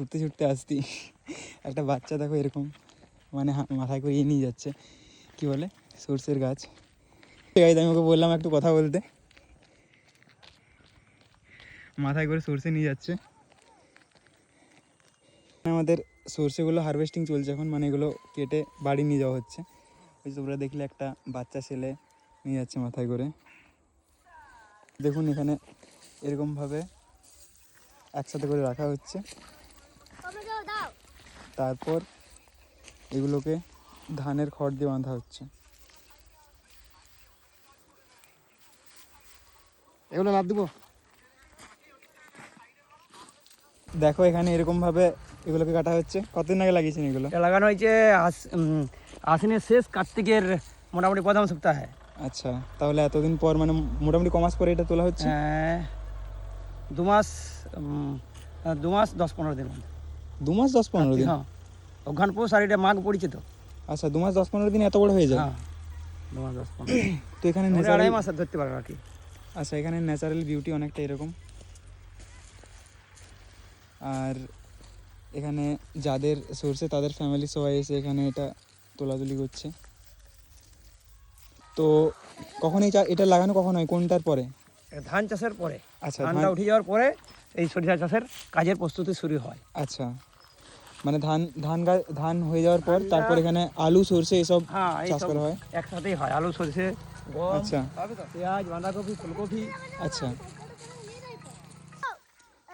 ছুটতে ছুটতে আসতি একটা বাচ্চা দেখো এরকম মানে মাথায় করে নিয়ে যাচ্ছে কি বলে সর্ষের গাছ। আমি ওকে বললাম একটু কথা বলতে, মাথায় করে সর্ষে নিয়ে যাচ্ছে। আমাদের সর্ষেগুলো হারভেস্টিং চলছে এখন, মানে এগুলো কেটে বাড়ি নিয়ে যাওয়া হচ্ছে। ওই তোমরা দেখলে একটা বাচ্চা ছেলে নিয়ে যাচ্ছে মাথায় করে। দেখুন এখানে এরকমভাবে একসাথে করে রাখা হচ্ছে, তারপর এগুলোকে ধানের খড় দিয়ে বাঁধা হচ্ছে। এগুলো লাভ দেবো। দেখো এখানে এরকমভাবে এগুলোকে কাটা হচ্ছে। কতদিন আগে লাগিয়েছেন এগুলো? লাগানো হয়েছে আশ্বিনের শেষ, কার্তিকের মোটামুটি প্রথম সপ্তাহে। আচ্ছা, তাহলে এতদিন পর মানে মোটামুটি কমাস পরে এটা তোলা হচ্ছে? 2 মাস 10-15 দিন। 2 মাস 10-15 দিন? হ্যাঁ, অঘ্রাণ পৌষ আর এটা মাঘ পড়েছে তো। আচ্ছা, 2 মাস 10-15 দিন এত বড় হয়ে যায়? হ্যাঁ, 2 মাস 10-15। তো এখানে 2.5 মাস ধরতে পারো আর কি। আচ্ছা, এখানে ন্যাচারাল বিউটি অনেকটা এরকম। আর এখানে যাদের সর্ষে তাদের ফ্যামিলি সবাই এসে এখানে এটা তোলাতুলি করছে। তো কখন এটা লাগানো কখন হয়, কোনটার পরে? ধান চাষের পরে। আচ্ছা, ধানটা উঠে যাওয়ার পরে এই সরিষা চাষের কাজের প্রস্তুতি শুরু হয়। আচ্ছা, মানে ধান হয়ে যাওয়ার পর তারপর এখানে আলু সর্ষে এসব চাষ করা হয়? একসাথেই হয়, আলু সর্ষে গম, আচ্ছা, পেঁয়াজ, বাঁধাকপি, ফুলকপি। আচ্ছা।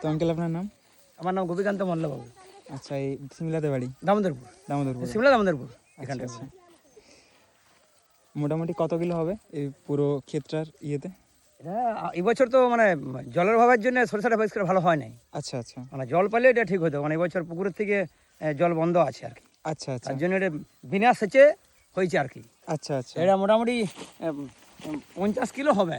তো আঙ্কেল আপনার নাম? আমার নাম গোপীকান্ত মল্লবাবু। আচ্ছা, এই সিমলাতে বাড়ি? দামোদরপুর। সিমলা দামোদরপুর এখানটা। আচ্ছা, মোটামুটি কত কিলো হবে এই পুরো ক্ষেতটার ইয়েতে? এটা এবছর তো মানে জলের অভাবের জন্য সরিষাটা বেশ করে ভালো হয় নাই। আচ্ছা আচ্ছা, মানে জল পেলে এটা ঠিক হতো, মানে এবছর পুকুরের থেকে জল বন্ধ আছে আর কি। আচ্ছা আচ্ছা, তার জন্য এটা বিনা সেচে হয়েছে আর কি। আচ্ছা আচ্ছা, এটা মোটামুটি 50 কিলো হবে।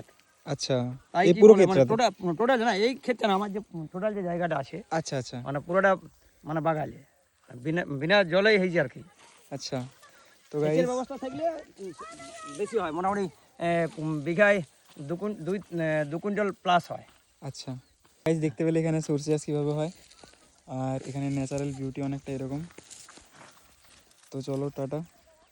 আচ্ছা, তাই এই পুরো মানে ক্ষেতটা? টোটাল না, এই ক্ষেতটা না, আমার যে টোটাল যে জায়গাটা আছে, আচ্ছা আচ্ছা, মানে পুরোটা মানে বাগালে বিনা বিনা জলেই হয়েছে আর কি। আচ্ছা। তো সেচের ব্যবস্থা থাকলে বেশি হয়, মোটামুটি বিঘায় 2 কুইন্টাল প্লাস হয়। আচ্ছা, গাইস দেখতে পেলে এখানে সর্ষে চাষ কীভাবে হয়, আর এখানে ন্যাচারাল বিউটি অনেকটা এরকম। তো চলো, টাটা।